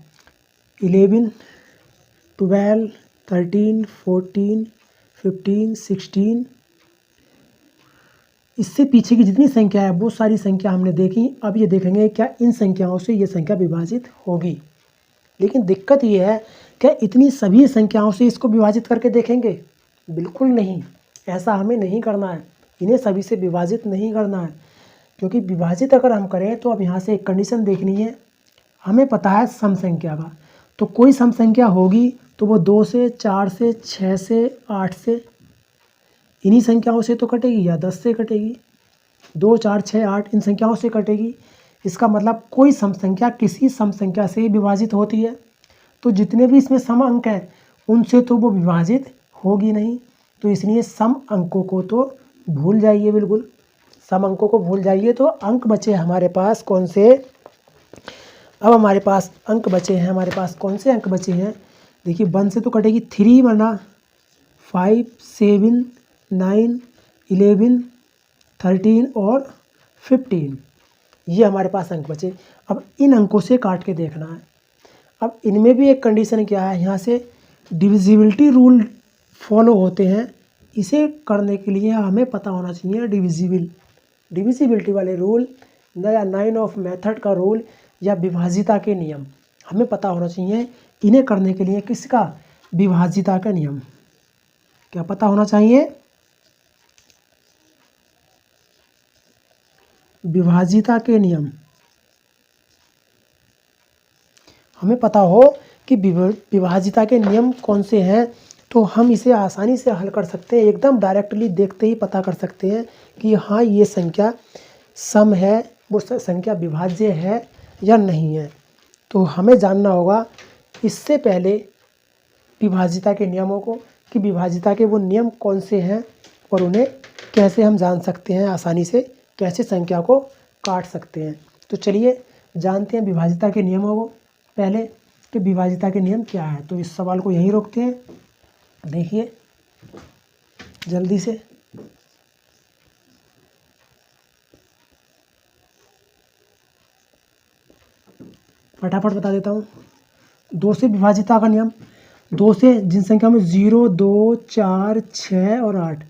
11 12 13 14 15 16, इससे पीछे की जितनी संख्या है वो सारी संख्या हमने देखी। अब ये देखेंगे क्या इन संख्याओं से ये संख्या विभाजित होगी। लेकिन दिक्कत ये है, क्या इतनी सभी संख्याओं से इसको विभाजित करके देखेंगे? बिल्कुल नहीं, ऐसा हमें नहीं करना है। इन्हें सभी से विभाजित नहीं करना है, क्योंकि विभाजित अगर हम करें तो अब यहाँ से एक कंडीशन देखनी है। हमें पता है सम संख्या का, तो कोई सम संख्या होगी तो वो 2 से 4 से 6 से 8 से इन्हीं संख्याओं से तो कटेगी, या 10 से कटेगी। 2 4 6 8 इन संख्याओं से कटेगी। इसका मतलब कोई सम संख्या किसी सम संख्या से विभाजित होती है। तो जितने भी इसमें सम अंक हैं उनसे तो वो विभाजित होगी नहीं। तो इसलिए सम अंकों को तो भूल जाइए, बिल्कुल सम अंकों को भूल जाइए। तो अंक बचे हमारे पास कौन से? अब हमारे पास अंक बचे हैं, हमारे पास कौन से अंक बचे हैं? देखिए 1 से तो कटेगी 3 वरना 5 7 9 11 13 और 15, ये हमारे पास अंक बचे। अब इन अंकों से काट के देखना है। अब इनमें भी एक कंडीशन क्या है, यहाँ से डिविजिबिलिटी रूल फॉलो होते हैं। इसे करने के लिए हमें पता होना चाहिए डिविजिबिलिटी वाले रूल या 9 ऑफ मेथड का रूल या विभाजिता के नियम हमें पता होना चाहिए। इन्हें करने के लिए किसका? विभाजिता का नियम। क्या पता होना चाहिए? विभाजिता के नियम। हमें पता हो कि विभाजिता के नियम कौन से हैं, तो हम इसे आसानी से हल कर सकते हैं। एकदम डायरेक्टली देखते ही पता कर सकते हैं कि हाँ ये संख्या सम है, वो संख्या विभाज्य है या नहीं है। तो हमें जानना होगा इससे पहले विभाजिता के नियमों को, कि विभाजिता के वो नियम कौन से हैं और उन्हें कैसे हम जान सकते हैं, आसानी से कैसे संख्या को काट सकते हैं। तो चलिए जानते हैं विभाजिता के नियमों को पहले, कि विभाजिता के नियम क्या है। तो इस सवाल को यहीं रोकते हैं। देखिए जल्दी से, फटाफट बता देता हूँ। 2 से विभाजिता का नियम, 2 से जिन संख्याओं में 0 2 4 6 और 8,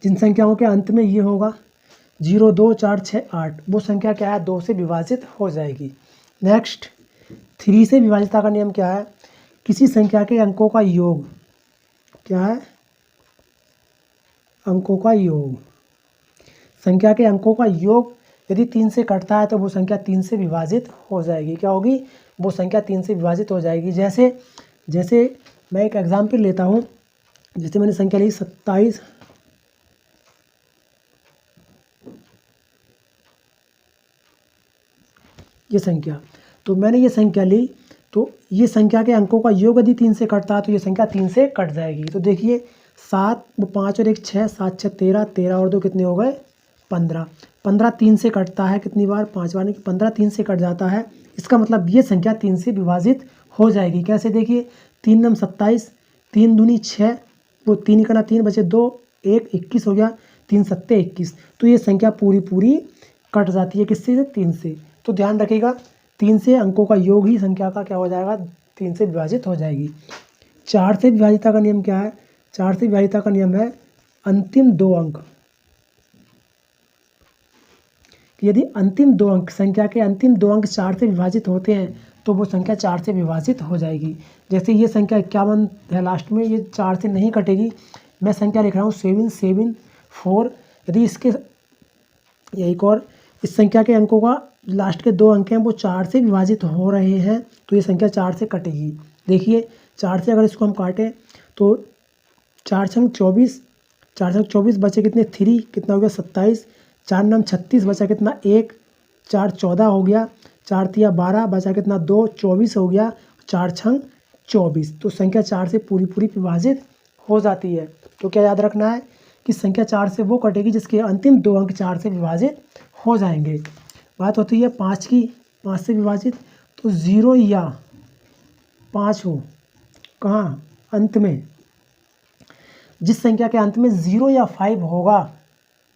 जिन संख्याओं के अंत में ये होगा 0 2 4 6 8, वो संख्या क्या है? 2 से विभाजित हो जाएगी। नेक्स्ट 3 से विभाजिता का नियम क्या है? किसी संख्या के अंकों का योग, क्या है? अंकों का योग। संख्या के अंकों का योग यदि 3 से कटता है तो वो संख्या 3 से विभाजित हो जाएगी। क्या होगी? वो संख्या 3 से विभाजित हो जाएगी। जैसे जैसे मैं एक एग्जाम्पल लेता हूँ। जैसे मैंने संख्या ली 27, ये संख्या, तो मैंने ये संख्या ली, तो ये संख्या के अंकों का योग यदि 3 से कटता है तो ये संख्या 3 से कट जाएगी। तो देखिए 7, 5 और 1 6, 7 6 13, 13 और 2 कितने हो गए? 15। 15 3 से कटता है कितनी बार? 5 बार, नहीं 15 3 से कट जाता है। इसका मतलब ये संख्या 3 से विभाजित हो जाएगी। कैसे? देखिए 3 नम 27, 3 दूनी 6, वो 3 करना 3 बचे 2, 1 21 हो गया, 3 सत्ते 21। तो ये संख्या पूरी पूरी कट जाती है किससे? 3 से। तो ध्यान रखिएगा 3 से अंकों का योग ही संख्या का क्या हो जाएगा? 3 से विभाजित हो जाएगी। 4 से विभाजिता का नियम क्या है? 4 से विभाजिता का नियम है अंतिम 2 अंक। यदि अंतिम 2 अंक, संख्या के अंतिम 2 अंक 4 से विभाजित होते हैं तो वो संख्या 4 से विभाजित हो जाएगी। जैसे ये संख्या 51 है लास्ट में, ये 4 से नहीं कटेगी। मैं संख्या लिख रहा हूँ 774। यदि इसके एक और इस संख्या के अंकों का लास्ट के 2 अंक हैं वो 4 से विभाजित हो रहे हैं तो ये संख्या 4 से कटेगी। देखिए 4 से अगर इसको हम काटें तो 4 छंग 24, 4 छंग 24 बचे कितने? 3, कितना हो गया? 27। 4 नम 36 बचा कितना? 1, 4 14 हो गया, 4 तिया 12 बचा कितना? 2, 24 हो गया, 4 छंग 24। तो संख्या 4 से पूरी पूरी विभाजित हो जाती है। तो क्या याद रखना है कि संख्या 4 से वो कटेगी जिसके अंतिम 2 अंक 4 से विभाजित हो जाएंगे। बात होती है 5 की, 5 से विभाजित, तो 0 या 5 हो कहाँ? अंत में। जिस संख्या के अंत में 0 या 5 होगा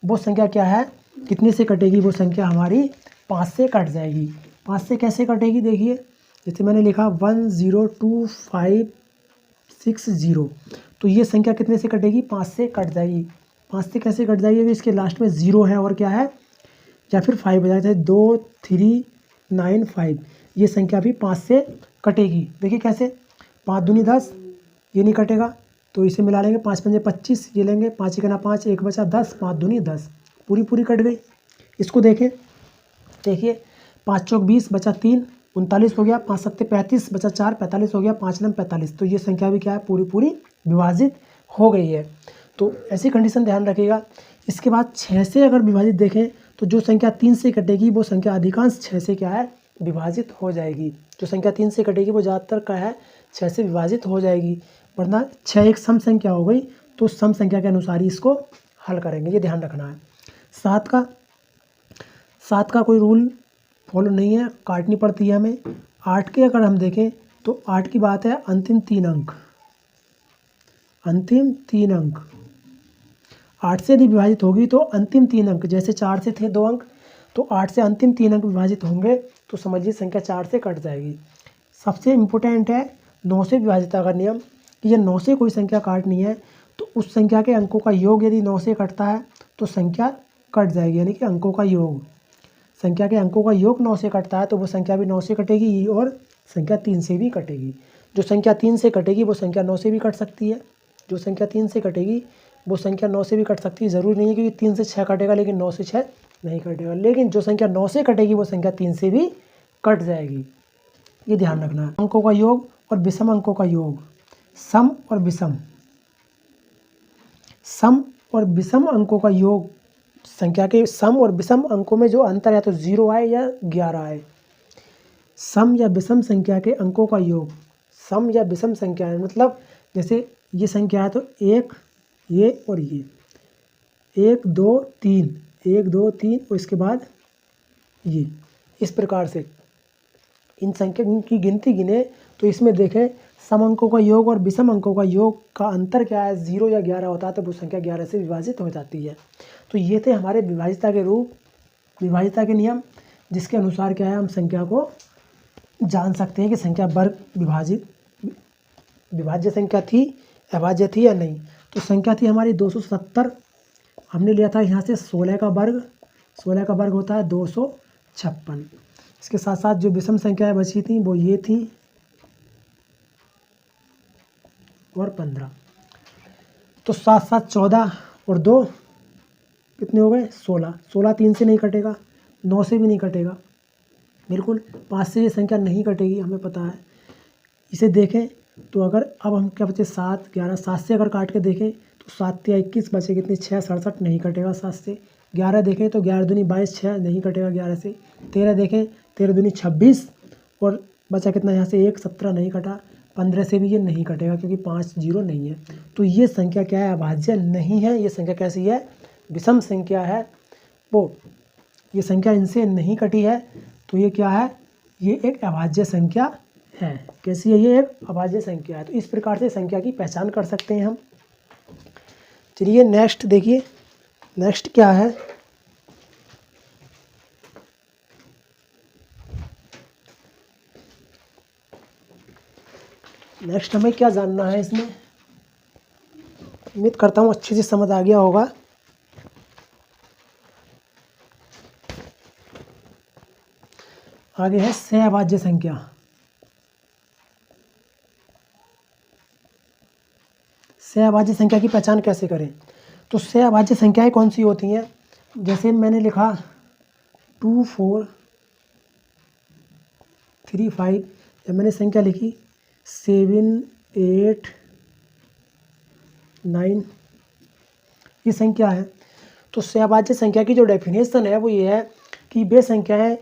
वो संख्या क्या है? कितने से कटेगी? वो संख्या हमारी 5 से कट जाएगी। 5 से कैसे कटेगी? देखिए जैसे मैंने लिखा 102560, तो ये संख्या कितने से कटेगी? 5 से कट जाएगी। 5 से कैसे कट जाएगी? इसके लास्ट में 0 है और क्या है? या फिर 5 हो जाए, 2 3 9 5, ये संख्या भी 5 से कटेगी। देखिए कैसे? 5 दूनी 10, ये नहीं कटेगा तो इसे मिला लेंगे, 5 पंजे 25, ये लेंगे, 5 इकना 5, 1 बचा 10, 5 दूनी 10, पूरी पूरी कट गई। इसको देखें, देखिए 5 चौक 20 बचा 3, 39 हो गया, 5 सत्ते 35 बचा 4, 45 हो गया, 5 नम 45। तो ये संख्या भी क्या है? पूरी पूरी विभाजित हो गई है। तो ऐसी कंडीशन ध्यान रखिएगा। इसके बाद 6 से अगर विभाजित देखें तो जो संख्या 3 से कटेगी वो संख्या अधिकांश 6 से क्या है? विभाजित हो जाएगी। जो संख्या 3 से कटेगी वो ज़्यादातर क्या है? 6 से विभाजित हो जाएगी। वरना 6 एक सम संख्या हो गई तो सम संख्या के अनुसार ही इसको हल करेंगे, ये ध्यान रखना है। 7 का कोई रूल फॉलो नहीं है, काटनी पड़ती है हमें। 8 के अगर हम देखें तो 8 की बात है अंतिम 3 अंक, अंतिम 3 अंक 8 से यदि विभाजित होगी तो अंतिम 3 अंक, जैसे 4 से थे 2 अंक तो 8 से अंतिम 3 अंक विभाजित होंगे तो समझिए संख्या 4 से कट जाएगी। सबसे इम्पोर्टेंट है 9 से विभाजिता का नियम, कि ये 9 से कोई संख्या काटनी है तो उस संख्या के अंकों का योग यदि 9 से कटता है तो संख्या कट जाएगी। यानी कि अंकों का योग, संख्या के अंकों का योग 9 से कटता है तो वो संख्या भी 9 से कटेगी और संख्या 3 से भी कटेगी। जो संख्या 3 से कटेगी वो संख्या 9 से भी कट सकती है, जो संख्या 3 से कटेगी वो संख्या 9 से भी कट सकती है। ज़रूरी नहीं है कि 3 से 6 कटेगा लेकिन 9 से 6 नहीं कटेगा। लेकिन जो संख्या 9 से कटेगी वो संख्या 3 से भी कट जाएगी, ये ध्यान रखना है। अंकों का योग और विषम अंकों का योग, सम और विषम, सम और विषम अंकों का योग, संख्या के सम और विषम अंकों में जो अंतर है तो 0 आए या 11 आए। सम या विषम संख्या के अंकों का योग, सम या विषम संख्या है मतलब जैसे ये संख्या है तो 1, ये और ये 1 2 3, 1 2 3 और इसके बाद ये, इस प्रकार से इन संख्या की गिनती गिने तो इसमें देखें सम अंकों का योग और विषम अंकों का योग का अंतर क्या है? 0 या 11 होता है तो वो संख्या 11 से विभाजित हो जाती है। तो ये थे हमारे विभाजिता के रूप, विभाजिता के नियम, जिसके अनुसार क्या है हम संख्या को जान सकते हैं कि संख्या वर्ग विभाज्य संख्या थी, अभाज्य थी या नहीं। तो संख्या थी हमारी 270, हमने लिया था यहाँ से 16 का वर्ग, 16 का वर्ग होता है 256। इसके साथ साथ जो विषम संख्याएं बची थी वो ये थी और 15, तो 7 7 14 और 2 कितने हो गए 16। 16 3 से नहीं कटेगा, 9 से भी नहीं कटेगा, बिल्कुल 5 से ये संख्या नहीं कटेगी, हमें पता है। इसे देखें तो अगर अब हम क्या बचे 7 11, 7 से अगर काट के देखें तो 7 या 21 बचे कितने 6 67 नहीं कटेगा 7 से। 11 देखें तो 11 दूनी 22 6 नहीं कटेगा 11 से। 13 देखें 13 दूनी 26 और बचा कितना यहाँ से 1 17 नहीं कटा। 15 से भी ये नहीं कटेगा क्योंकि 5 0 नहीं है। तो ये संख्या क्या है, अभाज्य नहीं है। ये संख्या कैसी है, विषम संख्या है। वो ये संख्या इनसे नहीं कटी है, तो ये क्या है, ये एक अभाज्य संख्या है। कैसी है, ये एक अभाज्य संख्या है। तो इस प्रकार से संख्या की पहचान कर सकते हैं हम। चलिए नेक्स्ट देखिए, नेक्स्ट क्या है, नेक्स्ट हमें क्या जानना है इसमें। उम्मीद करता हूँ अच्छे से समझ आ गया होगा। आगे है सहअभाज्य संख्या। सहअभाज्य संख्या की पहचान कैसे करें। तो सहअभाज्य संख्याएं कौन सी होती हैं, जैसे मैंने लिखा 2 4 3 5, या मैंने संख्या लिखी 7 8 9, ये संख्या है। तो सहअभाज्य संख्या की जो डेफिनेशन है वो ये है कि वे संख्याएं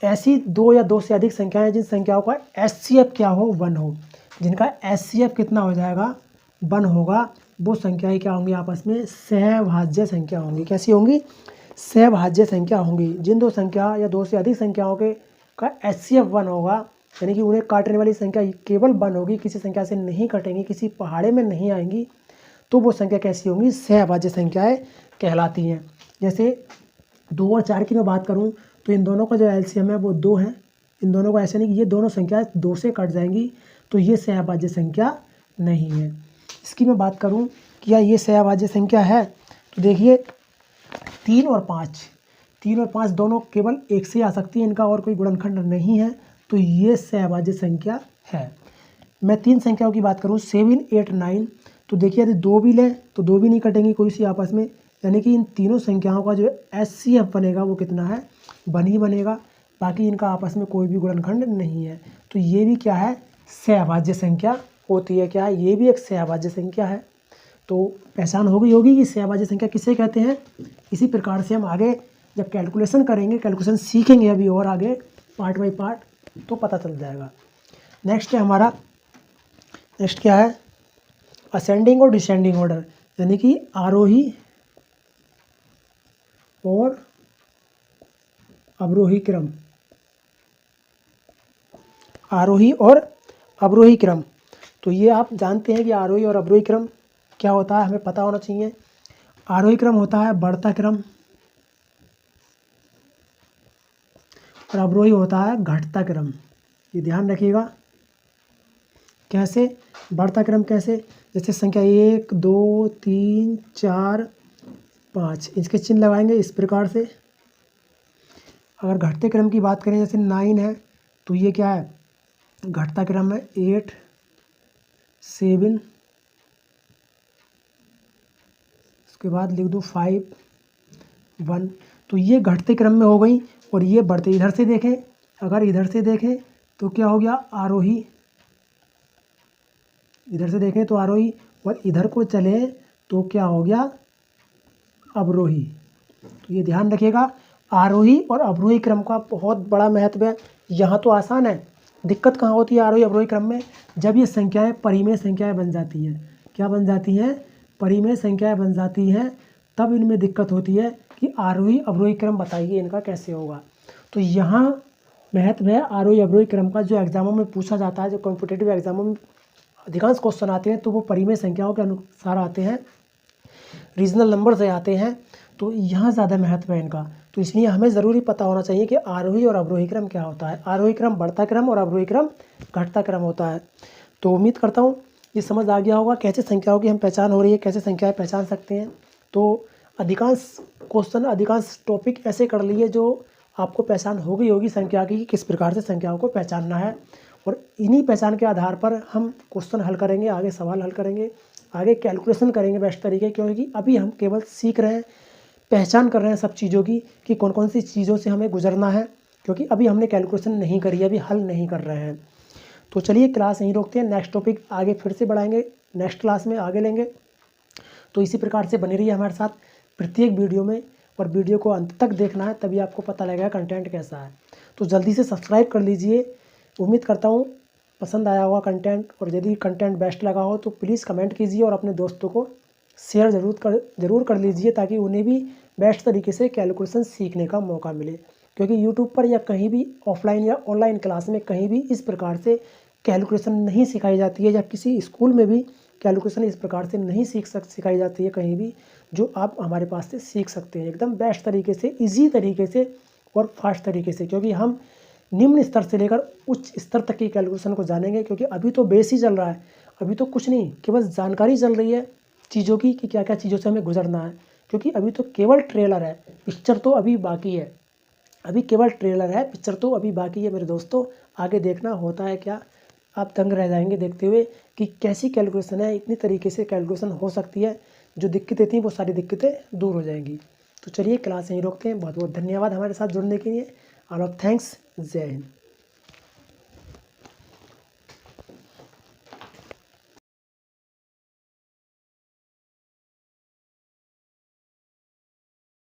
ऐसी 2 या 2 से अधिक संख्याएं जिन संख्याओं का एचसीएफ क्या हो 1 हो। जिनका एचसीएफ कितना हो जाएगा 1 होगा, वो संख्याएं क्या होंगी आपस में सहअभाज्य संख्या होंगी। कैसी होंगी, सहअभाज्य संख्या होंगी। जिन दो संख्या या 2 से अधिक संख्याओं के का एचसीएफ 1 होगा, यानी कि उन्हें काटने वाली संख्या केवल 1 होगी, किसी संख्या से नहीं कटेंगी, किसी पहाड़े में नहीं आएंगी, तो वो संख्या कैसी होंगी, सहअभाज्य संख्याएं कहलाती हैं। जैसे 2 और 4 की मैं बात करूं तो इन दोनों का जो एलसीएम है वो 2 है। इन दोनों को ऐसे नहीं कि ये दोनों संख्याएं 2 से कट जाएंगी, तो ये सहअभाज्य संख्या नहीं है। इसकी मैं बात करूं कि क्या ये सहअभाज्य संख्या है, तो देखिए 3 और 5 दोनों केवल 1 से आ सकती है, इनका और कोई गुणनखंड नहीं है, तो ये सहअभाज्य संख्या है। मैं 3 संख्याओं की बात करूं 7 8 9, तो देखिए यदि 2 भी लें तो 2 भी नहीं कटेंगी कोई सी आपस में, यानी कि इन तीनों संख्याओं का जो एचसीएफ बनेगा वो कितना है 1 ही बनेगा, बाकी इनका आपस में कोई भी गुणनखंड नहीं है। तो ये भी क्या है, सहअभाज्य संख्या होती है। क्या है, ये भी एक सहअभाज्य संख्या है। तो पहचान हो गई होगी कि सहअभाज्य संख्या किसे कहते हैं। इसी प्रकार से हम आगे जब कैलकुलेशन करेंगे, कैलकुलेशन सीखेंगे अभी और आगे पार्ट बाई पार्ट, तो पता चल जाएगा। नेक्स्ट है हमारा, नेक्स्ट क्या है, असेंडिंग और डिसेंडिंग ऑर्डर, यानी कि आरोही और अवरोही क्रम। आरोही और अवरोही क्रम, तो ये आप जानते हैं कि आरोही और अवरोही क्रम क्या होता है, हमें पता होना चाहिए। आरोही क्रम होता है बढ़ता क्रम और अवरोही होता है घटता क्रम। ये ध्यान रखिएगा। कैसे, बढ़ता क्रम कैसे, जैसे संख्या 1 2 3 4 5, इसके चिन्ह लगाएंगे इस प्रकार से। अगर घटते क्रम की बात करें, जैसे 9 है तो ये क्या है, घटता क्रम है 8 7, उसके बाद लिख दूँ 5 1, तो ये घटते क्रम में हो गई। और ये बढ़ते, इधर से देखें, अगर इधर से देखें तो क्या हो गया आरोही, इधर से देखें तो आरोही, और इधर को चले तो क्या हो गया अवरोही। तो ये ध्यान रखिएगा, आरोही और अवरोही क्रम का बहुत बड़ा महत्व है। यहाँ तो आसान है, दिक्कत कहाँ होती है आरोही अवरोही क्रम में, जब ये संख्याएं परिमेय संख्याएं बन जाती हैं। क्या बन जाती हैं, परिमेय संख्याएं बन जाती हैं, तब इनमें दिक्कत होती है कि आरोही अवरोही क्रम बताइए इनका कैसे होगा। तो यहाँ महत्व है आरोही अवरोही क्रम का, जो एग्जामों में पूछा जाता है, जो कॉम्पिटेटिव एग्जामों में अधिकांश क्वेश्चन आते हैं तो वो परिमेय संख्याओं के अनुसार आते हैं, रीजनल नंबर से आते हैं, तो यहाँ ज़्यादा महत्व है इनका। तो इसलिए हमें ज़रूरी पता होना चाहिए कि आरोही और अवरोही क्रम क्या होता है। आरोही क्रम बढ़ता क्रम और अवरोही क्रम घटता क्रम होता है। तो उम्मीद करता हूँ ये समझ आ गया होगा कैसे संख्याओं की हम पहचान हो रही है, कैसे संख्याएँ पहचान सकते हैं। तो अधिकांश क्वेश्चन, अधिकांश टॉपिक ऐसे कर लिए जो आपको पहचान हो गई होगी संख्या की, किस प्रकार से संख्याओं को पहचानना है, और इन्हीं पहचान के आधार पर हम क्वेश्चन हल करेंगे, आगे सवाल हल करेंगे, आगे कैलकुलेशन करेंगे बेस्ट तरीके, क्योंकि अभी हम केवल सीख रहे हैं, पहचान कर रहे हैं सब चीज़ों की कि कौन कौन सी चीज़ों से हमें गुजरना है, क्योंकि अभी हमने कैलकुलेशन नहीं करी है, अभी हल नहीं कर रहे हैं। तो चलिए क्लास यहीं रोकते हैं, नेक्स्ट टॉपिक आगे फिर से बढ़ाएंगे, नेक्स्ट क्लास में आगे लेंगे। तो इसी प्रकार से बनी रहिए हमारे साथ प्रत्येक वीडियो में, और वीडियो को अंत तक देखना है, तभी आपको पता लगेगा कंटेंट कैसा है। तो जल्दी से सब्सक्राइब कर लीजिए। उम्मीद करता हूँ पसंद आया होगा कंटेंट, और यदि कंटेंट बेस्ट लगा हो तो प्लीज़ कमेंट कीजिए और अपने दोस्तों को शेयर ज़रूर कर लीजिए, ताकि उन्हें भी बेस्ट तरीके से कैलकुलेशन सीखने का मौका मिले। क्योंकि यूट्यूब पर या कहीं भी ऑफलाइन या ऑनलाइन क्लास में कहीं भी इस प्रकार से कैलकुलेशन नहीं सिखाई जाती है, या किसी स्कूल में भी कैलकुलेशन इस प्रकार से नहीं सिखाई जाती है कहीं भी, जो आप हमारे पास से सीख सकते हैं एकदम बेस्ट तरीके से, इजी तरीके से और फास्ट तरीके से। क्योंकि हम निम्न स्तर से लेकर उच्च स्तर तक की कैलकुलेशन को जानेंगे, क्योंकि अभी तो बेस ही चल रहा है, अभी तो कुछ नहीं, केवल जानकारी चल रही है चीज़ों की कि क्या क्या चीज़ों से हमें गुजरना है। क्योंकि अभी तो केवल ट्रेलर है, पिक्चर तो अभी बाकी है, अभी केवल ट्रेलर है, पिक्चर तो अभी बाकी है मेरे दोस्तों। आगे देखना होता है क्या, आप दंग रह जाएंगे देखते हुए कि कैसी कैलकुलेशन है, इतनी तरीके से कैलकुलेशन हो सकती है, जो दिक्कतें थी वो सारी दिक्कतें दूर हो जाएंगी। तो चलिए क्लास यहीं रोकते हैं। बहुत बहुत धन्यवाद हमारे साथ जुड़ने के लिए। All of thanks. जय हिंद।